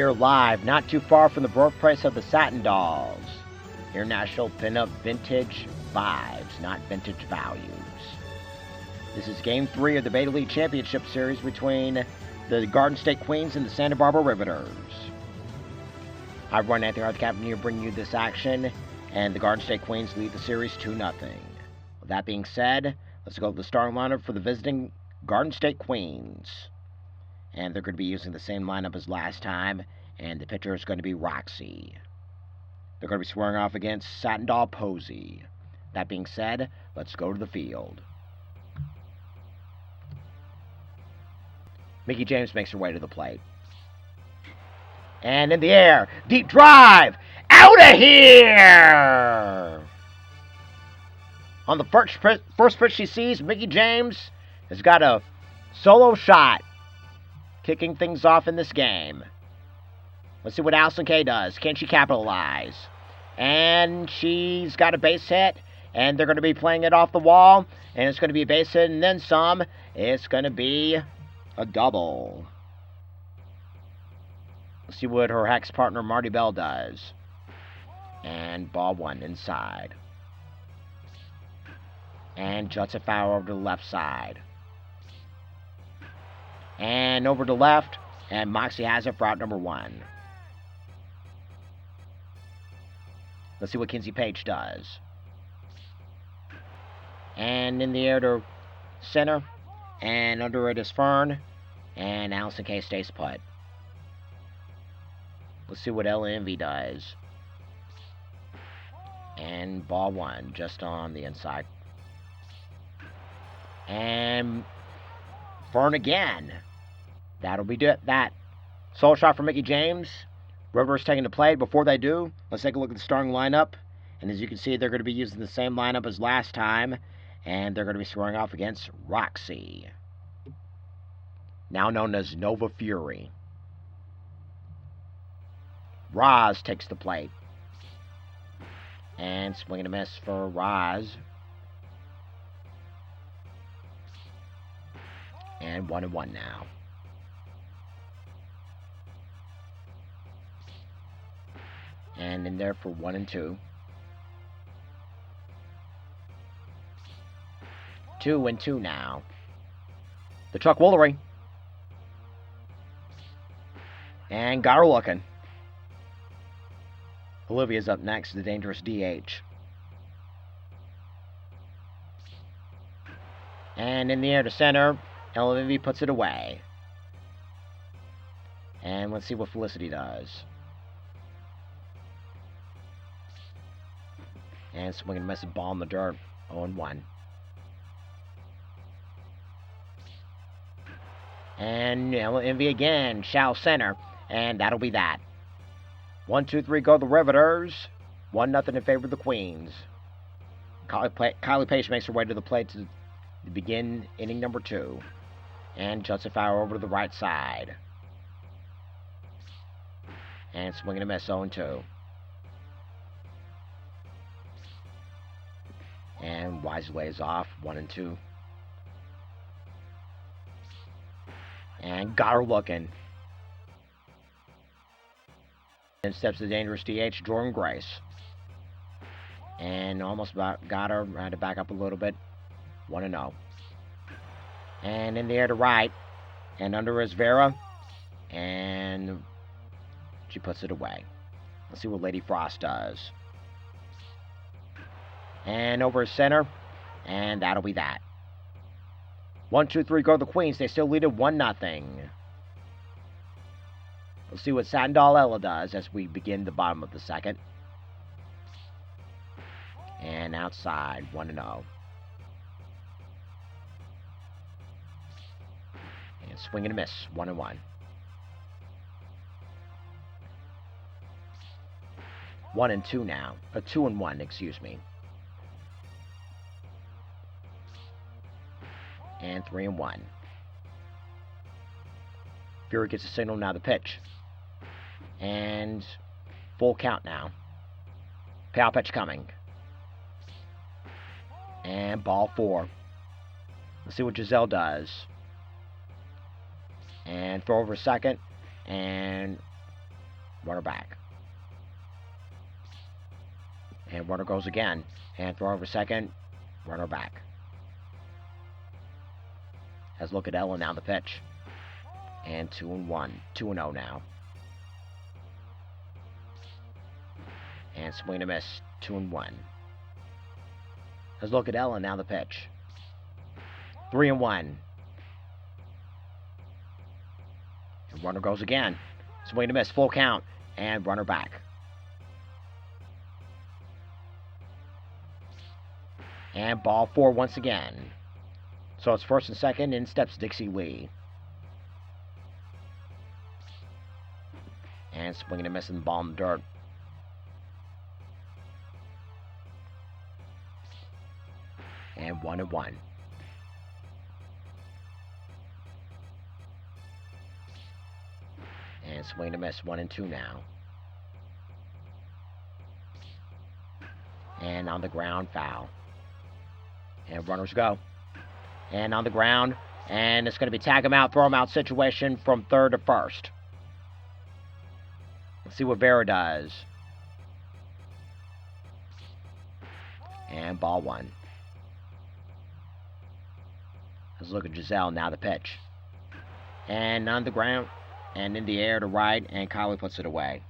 here live, not too far from the birthplace of the Satin Dolls. International Pinup Vintage Vibes, not Vintage Values. This is Game 3 of the Beta League Championship Series between the Garden State Queens and the Santa Barbara Riveters. Hi everyone, Anthony Hart, the captain here, bringing you this action, and the Garden State Queens lead the series 2-0. With that being said, let's go to the starting lineup for the visiting Garden State Queens. And they're going to be using the same lineup as last time, and the pitcher is going to be Roxy. They're going to be squaring off against Satin Doll Posey. That being said, let's go to the field. Mickie James makes her way to the plate. And in the air, deep drive, out of here! On the first pitch she sees, Mickie James has got a solo shot, kicking things off in this game. Let's see what Allison Kay does. Can she capitalize? And she's got a base hit, and they're going to be playing it off the wall, and it's going to be a base hit and then some. It's going to be a double. Let's see what her Hex partner Marty Bell does. And ball one inside. And juts it foul over to the left side. And over to left, and Moxie has it for out number one. Let's see what Kinsey Page does. And in the air to center, and under it is Fern, and Allison Kay stays put. Let's see what Ella Envy does. And ball one, just on the inside. And Fern again. That'll be that. Solo shot for Mickie James. River's taking the play. Before they do, let's take a look at the starting lineup. And as you can see, they're going to be using the same lineup as last time. And they're going to be scoring off against Roxy, now known as Nova Fury. Roz takes the plate. And swing and a miss for Roz. And 1-1 now. And in there for 1-2. 2-2 now. The Chuck Woolery. And got her looking. Olivia's up next, the dangerous DH. And in the air to center, Ella puts it away. And let's see what Felicity does. And swinging a messy ball in the dirt. 0-1. And Ella Envy again. Shall center. And that'll be that. 1-2-3 go the Riveters. 1-0 in favor of the Queens. Kylie Page makes her way to the plate to begin inning number 2. And juts a foul over to the right side. And swinging a miss, 0-2. And Wise lays off, 1-2. And got her looking. And steps the dangerous DH, Jordan Grace. And almost got her. Had to back up a little bit. 1-0. And in the air to right. And under is Vera. And she puts it away. Let's see what Lady Frost does. And over center. And that'll be that. 1-2-3 go the Queens. They still lead it 1-0. We'll see what Satin Doll Ella does as we begin the bottom of the second. And outside, 1-0. And swing and a miss, 1-1. 1-2 now. 2-1, excuse me. And 3-1. Fury gets a signal, now the pitch. And full count now. Payout pitch coming. And ball 4. Let's see what Giselle does. And throw over second. And Runner back. And runner goes again. And throw over second. Runner back. Let's look at Ellen now the pitch. And 2-1. 2-0 now. And swing and a miss. 2-1. Let's look at Ellen now the pitch. 3-1. And runner goes again. Swing and a miss. Full count. And runner back. And ball 4 once again. So it's first and second. In steps Dixie Lee. And swinging and missing the ball in the dirt. And 1-1. And swing and miss. 1-2 now. And on the ground, foul. And runners go. And on the ground. And it's going to be tag him out, throw him out situation from third to first. Let's see what Vera does. And ball 1. Let's look at Giselle, now the pitch. And on the ground. And in the air to right. And Kylie puts it away.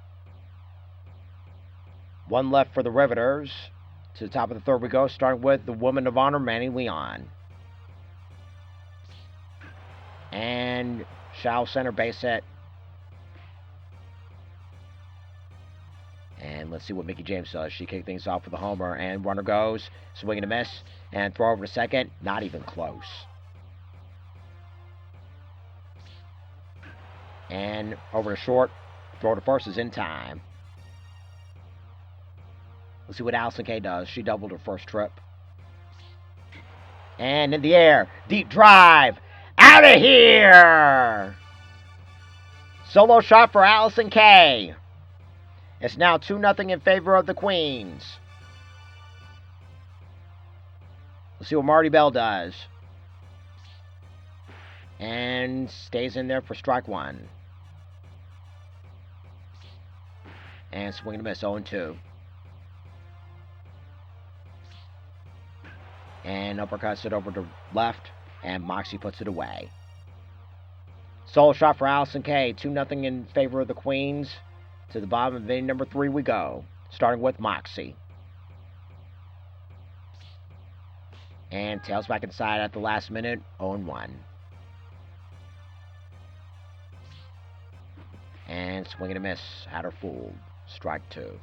1 left for the Riveters. To the top of the third we go, starting with the woman of honor, Manny Leon. And shallow center base hit. And let's see what Mickey James does. She kicked things off with a homer, and runner goes, swing and a miss, and throw over to second. Not even close. And over to short, throw to first is in time. Let's see what Allison Kay does. She doubled her first trip. And in the air, deep drive, out of here! Solo shot for Allison Kay. It's now 2-0 in favor of the Queens. Let's see what Marty Bell does. And stays in there for strike 1. And swing and a miss, 0-2. And uppercuts it over to left. And Moxie puts it away. Solo shot for Allison Kay. 2-0 in favor of the Queens. To the bottom of inning number 3 we go. Starting with Moxie. And tails back inside at the last minute. 0-1. And swing and a miss. Had her fooled. Strike 2.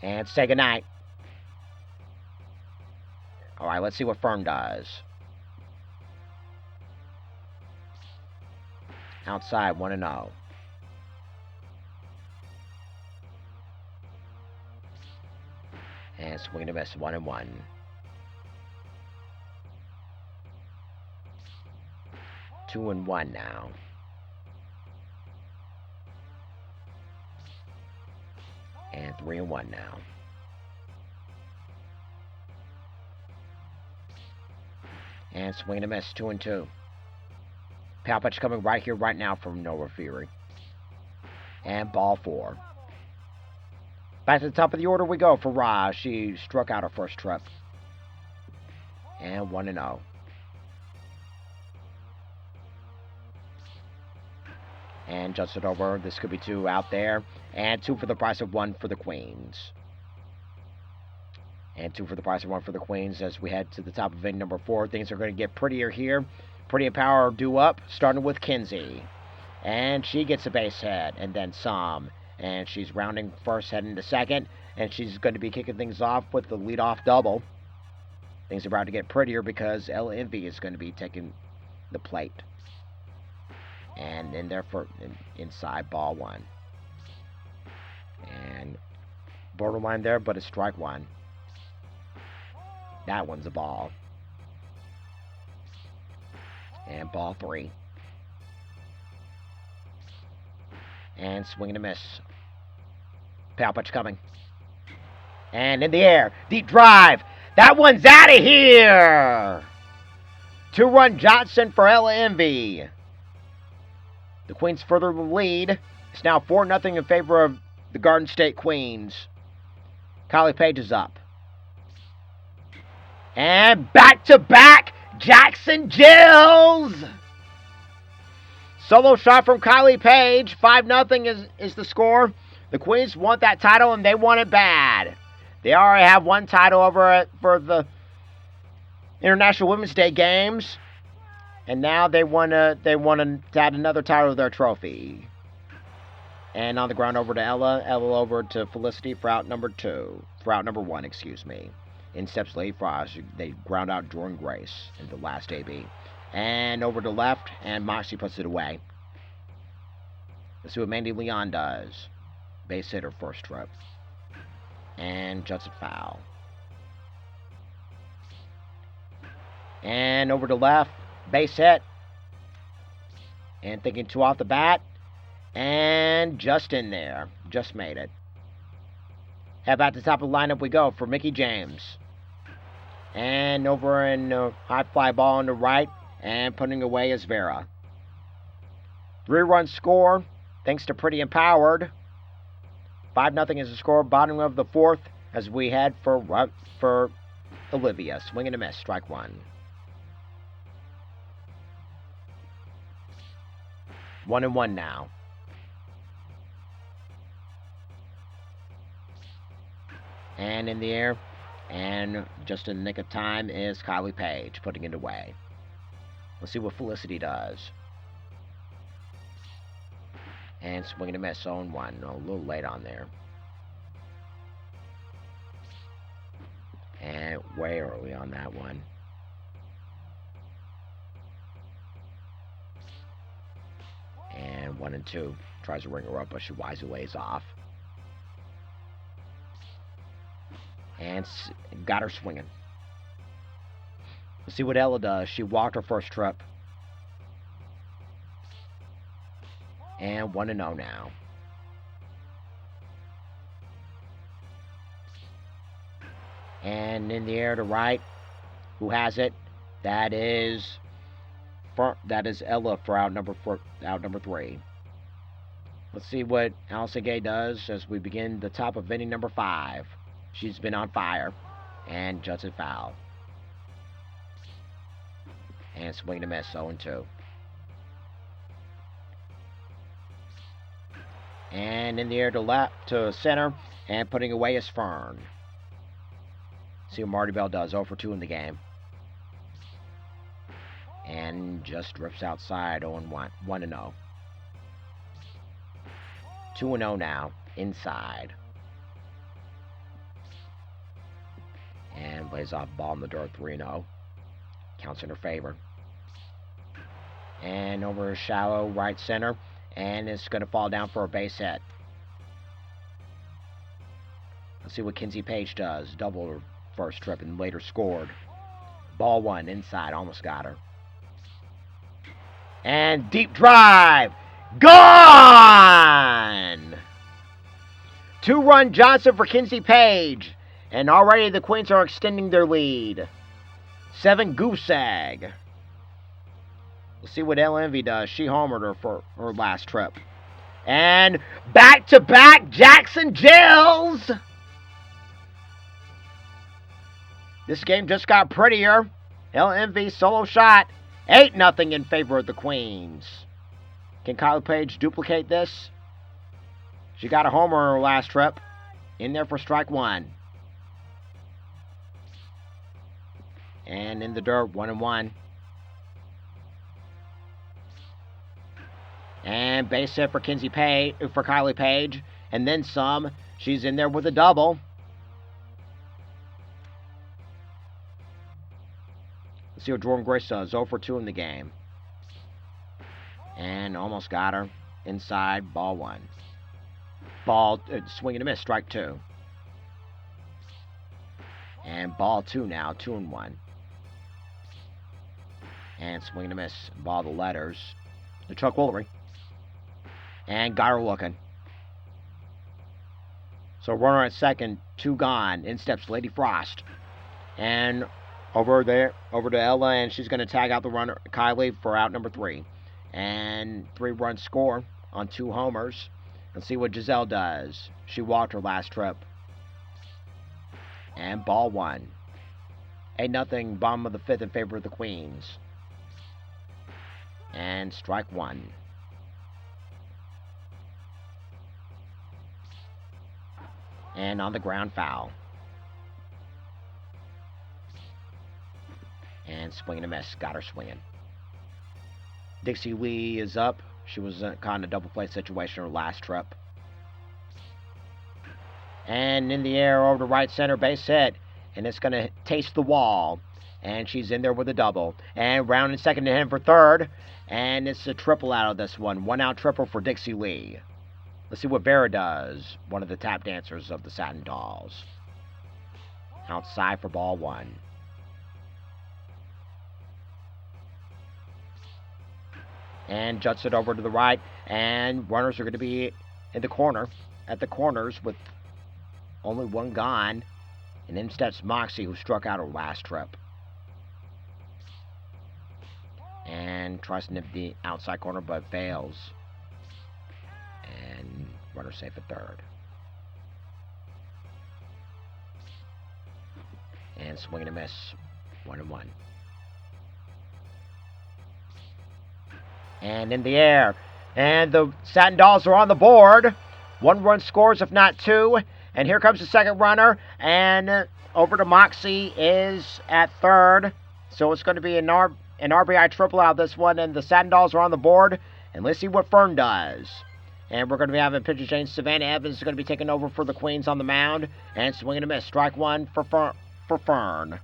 And say goodnight. Alright, let's see what Fern does. Outside, 1-0. And swing and a miss, 1-1. Two and 1 now. And 3-1 now. And swing and a miss, 2-2. Power pitch coming right here, right now from Nova Fury. And ball 4. Back to the top of the order we go for Raj. She struck out her first trip. And 1-0. And just it over. This could be 2 out there. And 2 for the price of 1 for the Queens. And 2 for the price of 1 for the Queens as we head to the top of inning number 4. Things are going to get prettier here. Pretty and Power due up, starting with Kinsey. And she gets a base hit, and then some. And she's rounding first, heading to second. And she's going to be kicking things off with the leadoff double. Things are about to get prettier because Ella Envy is going to be taking the plate. And in there for inside ball 1. And borderline there, but it's strike 1. That one's a ball. And ball 3. And swing and a miss. Power pitch coming. And in the air. Deep drive. That one's out of here. 2-run Johnson for Ella Envy. The Queens further the lead. It's now 4-0 in favor of the Garden State Queens. Kylie Page is up. And back-to-back Jackson Jills! Solo shot from Kylie Page. 5-0 is the score. The Queens want that title, and they want it bad. They already have one title over for the International Women's Day Games. And now they want to add another title to their trophy. And on the ground over to Ella. Ella over to Felicity for out number 1, excuse me. In steps Lady Frost. They ground out Jordan Grace in the last AB. And over to left, and Moxie puts it away. Let's see what Mandy Leon does. Base hit her first trip. And Judson foul. And over to left, base hit. And thinking 2 off the bat. And just in there. Just made it. How about the top of the lineup we go for Mickey James. And over in high fly ball on the right. And putting away is Vera. 3-run score, thanks to Pretty Empowered. 5-0 is the score, bottom of the 4th, as we head for Olivia. Swing and a miss, strike 1. 1-1 now. And in the air, and just in the nick of time is Kylie Page, putting it away. Let's see what Felicity does. And swinging a miss, 0-1. A little late on there. And way early on that one. And 1-2. Tries to ring her up, but she wisely lays off. And got her swinging. Let's see what Ella does. She walked her first trip. And 1-0 now. And in the air to right. Who has it? That is Ella for out number 3. Let's see what Allison Gay does as we begin the top of inning number 5. She's been on fire. And Judson foul. And swing to miss, 0-2. And in the air to left, to center, and putting away is Fern. See what Marty Bell does, 0-2 in the game. And just drifts outside, 0-1, 1-0. 2-0 now, inside. And lays off ball in the dirt, 3-0. Counts in her favor. And over shallow right center. And it's going to fall down for a base hit. Let's see what Kinsey Page does. Double her first trip and later scored. Ball 1 inside. Almost got her. And deep drive. Gone! 2-run Johnson for Kinsey Page. And already the Queens are extending their lead. 7 goose egg. Let's see what Ella Envy does. She homered her for her last trip. And back-to-back Jackson Jills. This game just got prettier. Ella Envy solo shot. 8-0 in favor of the Queens. Can Kylie Page duplicate this? She got a homer on her last trip. In there for strike 1. And in the dirt, 1-1. And base hit for Kylie Page. And then some. She's in there with a double. Let's see what Jordan Grace does. 0-2 in the game. And almost got her. Inside, ball 1. Swing and a miss, strike 2. And ball 2 now, 2-1. And swing and a miss, ball the letters. The Chuck Woolery. And got her looking. So runner at second, 2 gone. In steps Lady Frost. And over to Ella, and she's going to tag out the runner, Kylie, for out number 3. And 3-run score on 2 homers. Let's see what Giselle does. She walked her last trip. And ball 1. 8-0, bottom of the 5th in favor of the Queens. And strike 1. And on the ground, foul. And swing and a miss. Got her swinging. Dixie Lee is up. She was caught in a double play situation her last trip. And in the air over to right center, base hit. And it's going to taste the wall. And she's in there with a double. And round and second to him for third. And it's a triple out of this one. 1-out triple for Dixie Lee. Let's see what Vera does. One of the tap dancers of the Satin Dolls. Outside for ball 1. And juts it over to the right. And runners are going to be in the corner. At the corners with only one gone. And in steps Moxie, who struck out her last trip. And tries to nip the outside corner, but fails. And runner safe at third. And swing and a miss. 1-1. And in the air. And the Satin Dolls are on the board. 1-run scores, if not 2. And here comes the second runner. And over to Moxie is at third. So it's going to be an RBI triple out this one. And the Satin Dolls are on the board. And let's see what Fern does. And we're going to be having pitcher change. Savannah Evans is going to be taking over for the Queens on the mound. And swing and a miss. Strike 1 for Fern.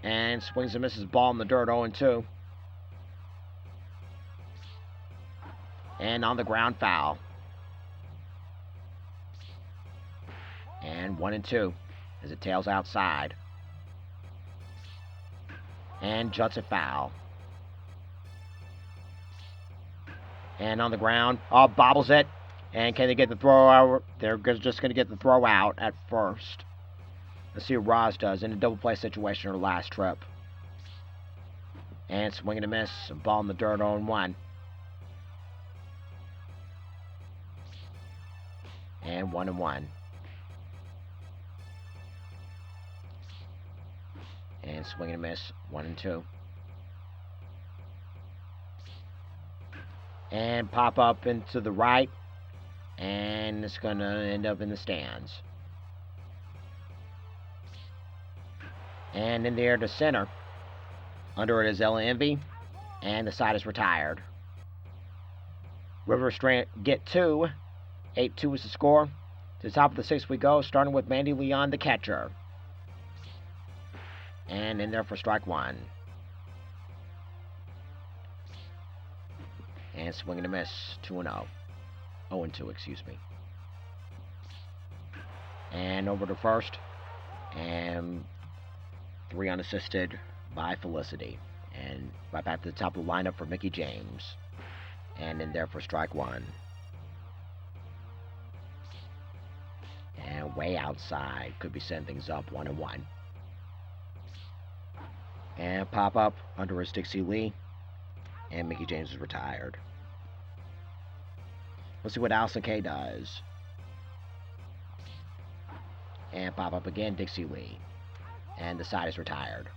And swings and misses, ball in the dirt, 0-2. And on the ground, foul. And 1-2 as it tails outside. And juts it foul. And on the ground, bobbles it. And can they get the throw out? They're just going to get the throw out at first. Let's see what Roz does in a double play situation her last trip. And swing and a miss. Ball in the dirt, 0-1. And 1-1. And swing and a miss, 1-2. And pop up into the right. And it's going to end up in the stands. And in the air to center. Under it is Ella Envy. And the side is retired. River get 2. 8-2 is the score. To the top of the 6th we go, starting with Mandy Leon, the catcher. And in there for strike 1. And swing and a miss, 2-0. 0-2, excuse me. And over to first. And 3 unassisted by Felicity. And right back to the top of the lineup for Mickey James. And in there for strike 1. And way outside. Could be setting things up, 1-1. And pop up under is Dixie Lee. And Mickey James is retired. Let's see what Allison Kay does. And pop up again, Dixie Lee. And the side is retired.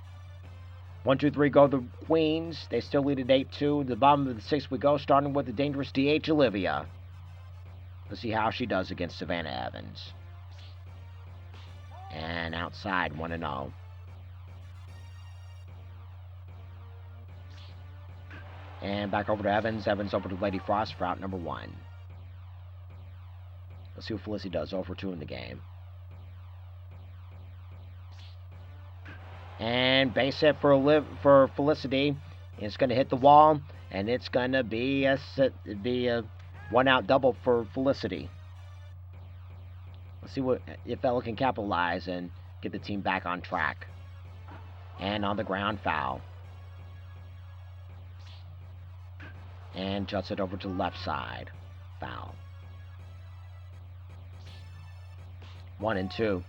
1, 2, 3 go the Queens. They still lead at 8-2. The bottom of the 6th we go, starting with the dangerous DH Olivia. Let's see how she does against Savannah Evans. And outside, 1-0. And back over to Evans. Evans over to Lady Frost for out number 1. Let's see what Felicity does. 0-2 in the game. And base hit for Felicity. It's going to hit the wall. And it's going to be a 1-out double for Felicity. Let's see if Ella can capitalize and get the team back on track. And on the ground, foul. And juts it over to the left side. Foul. 1-2.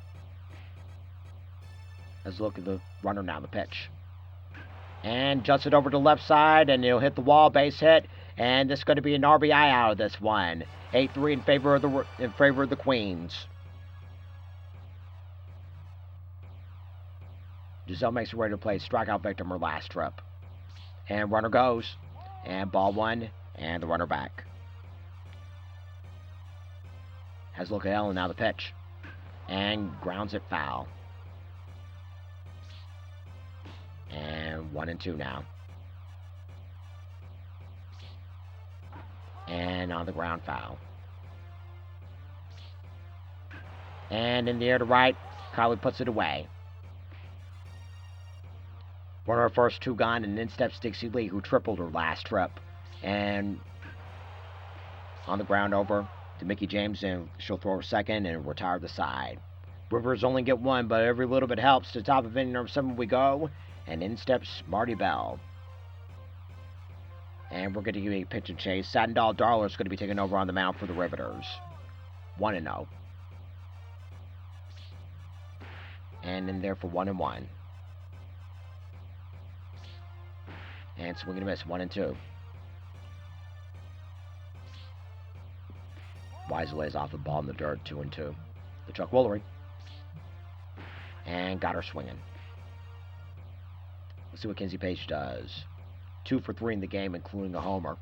Let's look at the runner now, the pitch. And juts it over to the left side, and he'll hit the wall, base hit. And this is going to be an RBI out of this one. 8-3 in favor of the Queens. Giselle makes her way to play strikeout victim her last trip. And runner goes. And ball one. And the runner back. Has a look at Ellen, now the pitch. And grounds it foul. And 1-2 now. And on the ground foul. And in the air to right, Kylie puts it away. One of her first two gone, and in steps Dixie Lee, who tripled her last trip. And on the ground over to Mickey James, and she'll throw her second and retire the side. Rivers only get one, but every little bit helps. To top of inning number 7 we go, and in steps Marty Bell. And we're going to give you a pitch and chase. Satin-Doll Darla is going to be taking over on the mound for the Riveters. 1-0. And in there for 1-1. And swing and a miss, 1-2. Wise lays off the ball in the dirt, 2-2. The Chuck Woolery. And got her swinging. Let's see what Kinsey Page does. 2 for 3 in the game, including a homer.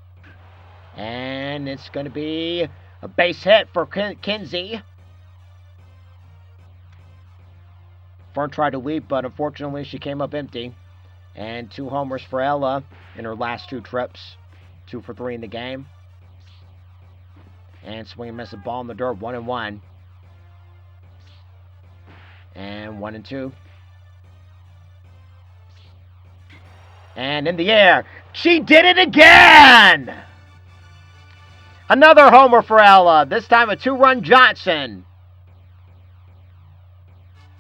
And it's going to be a base hit for Kinsey. Fern tried to leap, but unfortunately she came up empty. And 2 homers for Ella in her last 2 trips. 2 for 3 in the game. And swing and miss a ball in the dirt, 1-1. And 1-2. And in the air, she did it again! Another homer for Ella, this time a 2-run Johnson.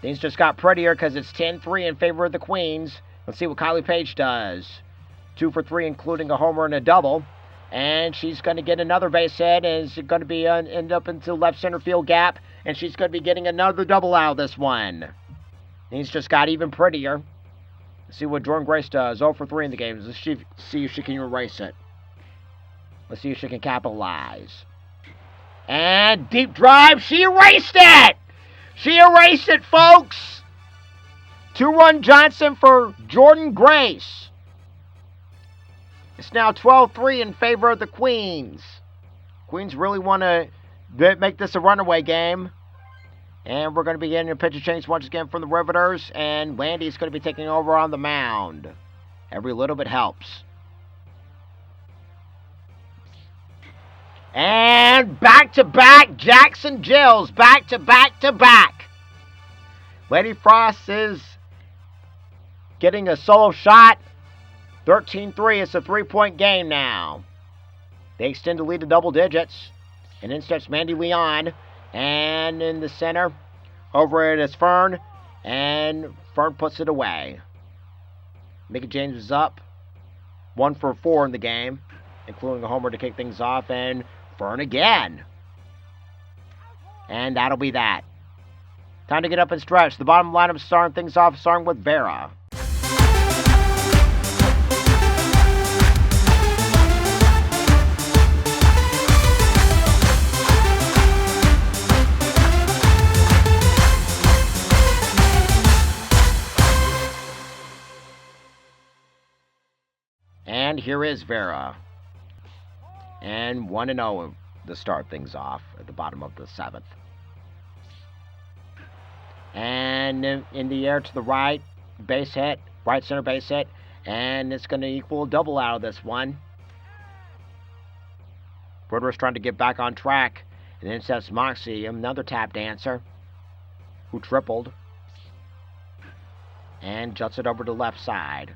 Things just got prettier because it's 10-3 in favor of the Queens. Let's see what Kylie Page does. 2 for 3, including a homer and a double. And she's going to get another base hit, and it's going to be end up into left center field gap. And she's going to be getting another double out of this one. Things just got even prettier. Let's see what Jordan Grace does. 0 for 3 in the game. Let's see if she can erase it. Let's see if she can capitalize. And deep drive. She erased it! She erased it, folks! 2-run Johnson for Jordan Grace. It's now 12-3 in favor of the Queens. Queens really want to make this a runaway game. And we're going to be getting a pitcher change once again from the Riveters. And Landy's going to be taking over on the mound. Every little bit helps. And back-to-back Jackson Jills. Back-to-back-to-back. Lady Frost is getting a solo shot. 13-3. It's a 3-point game now. They extend the lead to double digits. And in steps Mandy Leon. And in the center, over it is Fern. And Fern puts it away. Mickey James is up. 1 for 4 in the game, including a homer to kick things off. And Fern again. And that'll be that. Time to get up and stretch. The bottom lineup starting things off, starting with Vera. And here is Vera. And 1-0 to start things off at the bottom of the 7th. And in the air to the right, base hit, right center base hit. And it's going to equal a double out of this one. Broder's trying to get back on track. And then steps Moxie, another tap dancer, who tripled. And juts it over to the left side.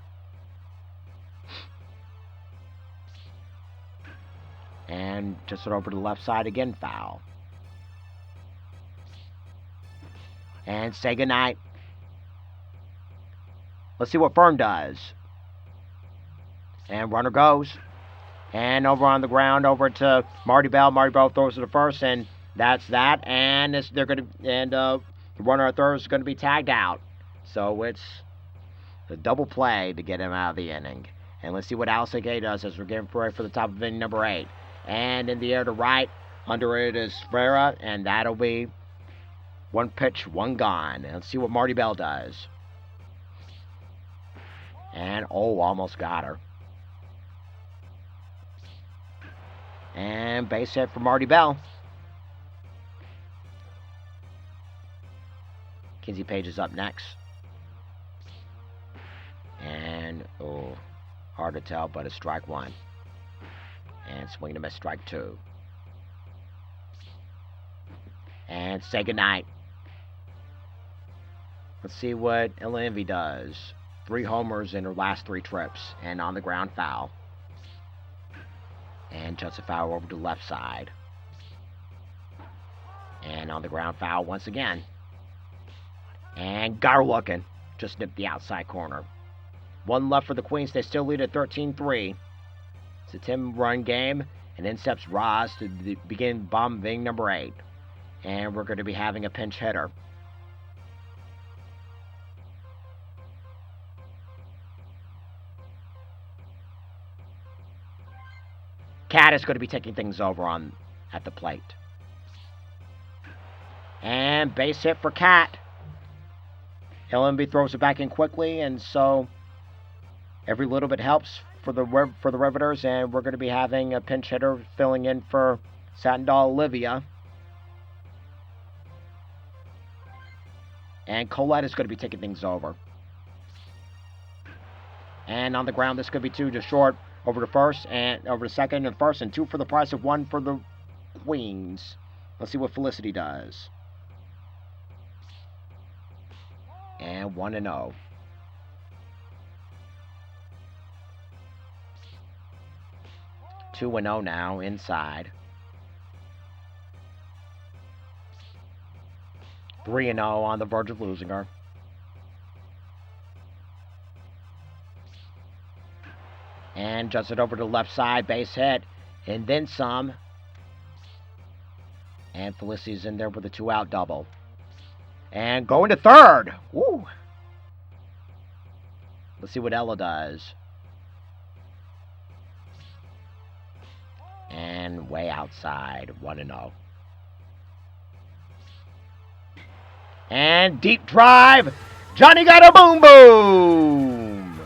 And just over to the left side again, foul. And say goodnight. Let's see what Fern does. And runner goes. And over on the ground, over to Marty Bell. Marty Bell throws to the first, and that's that. And the runner at third is going to be tagged out. So it's The double play to get him out of the inning. And let's see what Allison Gay does as we're getting ready for the top of inning number 8. And in the air to right, under it is Vera, and that'll be 1 pitch, 1 gone. And let's see what Marty Bell does. And, almost got her. And base hit for Marty Bell. Kinsey Page is up next. And, hard to tell, but it's strike 1. And swing and a miss, strike 2. And say goodnight. Let's see what Ella Envy does. 3 homers in her last 3 trips. And on the ground, foul. And just a foul over to the left side. And on the ground, foul once again. And got her looking. Just nipped the outside corner. 1 left for the Queens. They still lead at 13-3. It's a 10-run game. And in steps Roz to begin bottom of inning number 8. And we're going to be having a pinch hitter. Cat is going to be taking things over at the plate. And base hit for Cat. LMB throws it back in quickly, and so every little bit helps for the Riveters, and we're going to be having a pinch hitter filling in for Satin Doll Olivia. And Colette is going to be taking things over. And on the ground, this could be 2 to short. Over to first, and over to second and first, and 2 for the price of 1 for the Queens. Let's see what Felicity does. And 1-0. Two 2-0 now inside. 3-0 on the verge of losing her. And just it over to the left side, base hit, and then some. And Felicity's in there with a 2-out double. And going to third. Woo! Let's see what Ella does. And way outside, 1-0. And deep drive. Johnny got a boom boom.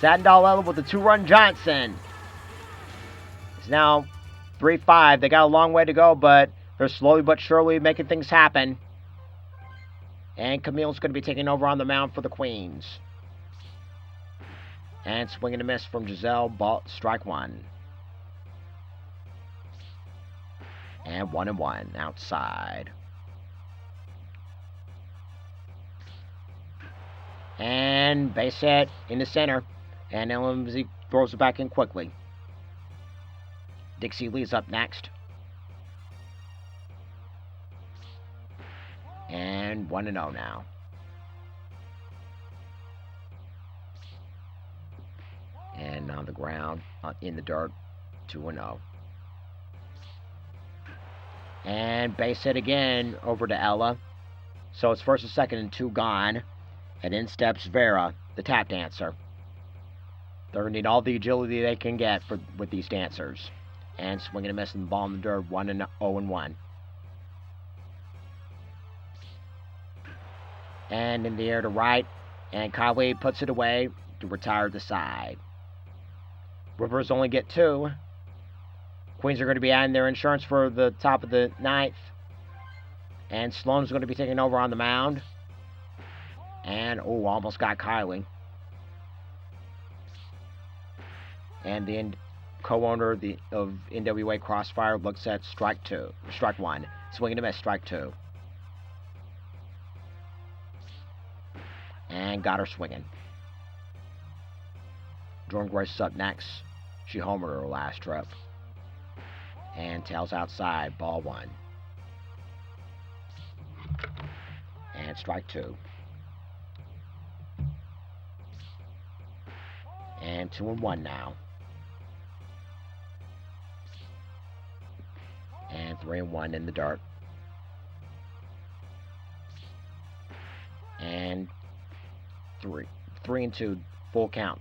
Satin Doll Ella with a 2-run Johnson. It's now 3-5. They got a long way to go, but they're slowly but surely making things happen. And Camille's going to be taking over on the mound for the Queens. And swing and a miss from Giselle. Ball, strike 1. And 1-1 outside. And base hit in the center. And LMZ throws it back in quickly. Dixie Lee's up next. And 1-0 now. And on the ground, in the dirt, 2-0. And base hit again over to Ella. So it's first and second and 2 gone. And in steps Vera, the tap dancer. They're going to need all the agility they can get with these dancers. And swinging and missing the ball in the dirt, 1-0-1. And in the air to right. And Kylie puts it away to retire the side. Rivers only get 2. Queens are going to be adding their insurance for the top of the 9th. And Sloan's going to be taking over on the mound. And, almost got Kylie. And the co-owner of NWA Crossfire looks at strike 1. Swing and a miss, strike 2. And got her swinging. Jordan Grace is up next. She homered her last trip. And tails outside, ball 1. And strike 2. And 2-1 now. And 3-1 in the dirt. And 3-2, full count.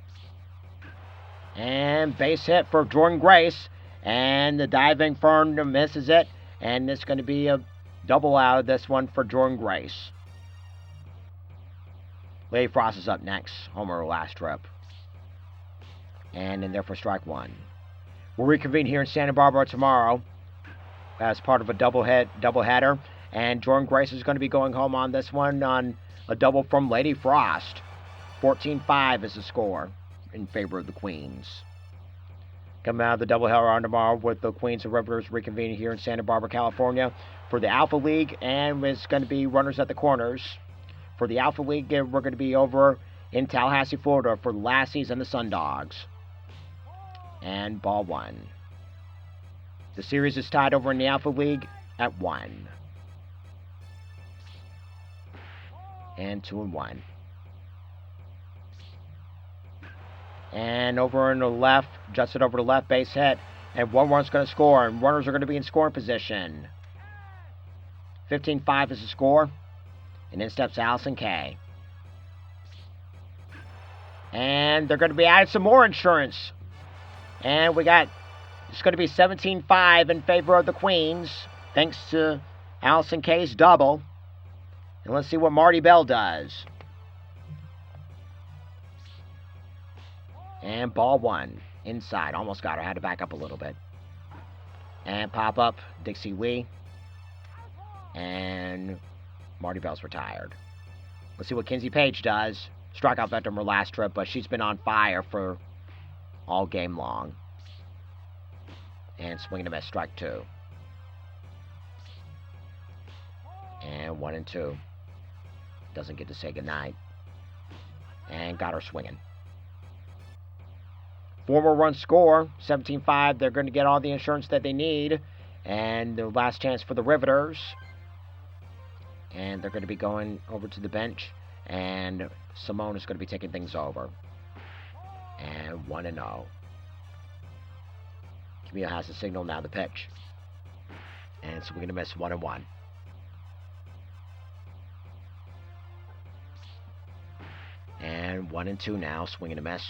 And base hit for Jordan Grace. And the diving Fern misses it. And it's going to be a double out of this one for Jordan Grace. Lady Frost is up next. Homer last trip. And in there for strike one. We'll reconvene here in Santa Barbara tomorrow as part of a doubleheader. And Jordan Grace is going to be going home on this one on a double from Lady Frost. 14-5 is the score in favor of the Queens. Coming out of the doubleheader on tomorrow with the Queens and Riveters reconvening here in Santa Barbara, California for the Alpha League, and it's going to be runners at the corners. For the Alpha League, we're going to be over in Tallahassee, Florida for the Lassies and the Sundogs. And ball one. The series is tied over in the Alpha League at 1. And 2-1. And over in the left, adjusted over the left, base hit. And one run's going to score, and runners are going to be in scoring position. 15-5 is the score. And in steps Allison Kay. And they're going to be adding some more insurance. And it's going to be 17-5 in favor of the Queens, thanks to Allison Kay's double. And let's see what Marty Bell does. And ball one. Inside. Almost got her. Had to back up a little bit. And pop up. Dixie Lee. And Marty Bell's retired. Let's see what Kinsey Page does. Strikeout victim her last trip, but she's been on fire for all game long. And swing and a miss. Strike two. And 1-2. Doesn't get to say goodnight. And got her swinging. 4 more runs score, 17-5. They're going to get all the insurance that they need. And the last chance for the Riveters. And they're going to be going over to the bench. And Simone is going to be taking things over. And 1-0. Camille has the signal, now the pitch. And so we're going to miss 1-1. And 1-2 now, swing and a miss.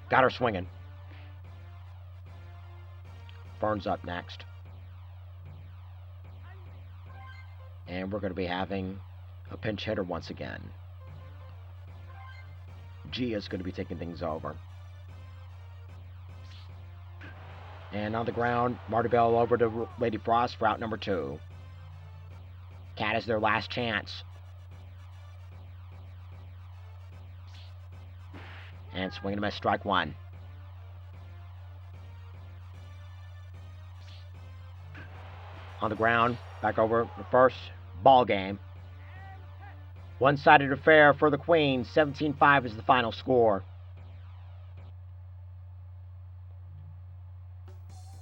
Got her swinging. Fern's up next. And we're going to be having a pinch hitter once again. Gia's going to be taking things over. And on the ground, Marty Bell over to Lady Frost for out number 2. Cat is their last chance. And swing and a miss, strike one. On the ground, back over the first, ball game. One-sided affair for the Queens. 17-5 is the final score.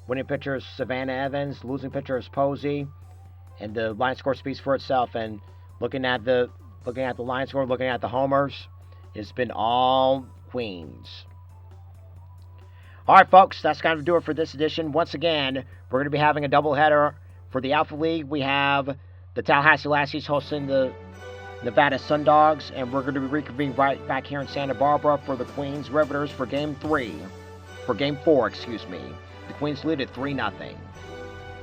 Winning pitcher is Savannah Evans. Losing pitcher is Posey. And the line score speaks for itself. And looking at the line score, looking at the homers, it's been all Queens. All right, folks, that's going to do it for this edition. Once again, we're going to be having a doubleheader for the Alpha League. We have the Tallahassee Lassies hosting the Nevada Sundogs, and we're going to be reconvening right back here in Santa Barbara for the Queens Riveters for Game 4, The Queens lead at 3-0.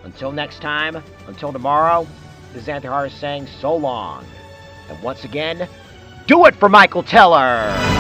Until next time, until tomorrow, this is Anthony Harris saying so long. And once again, do it for Michael Teller!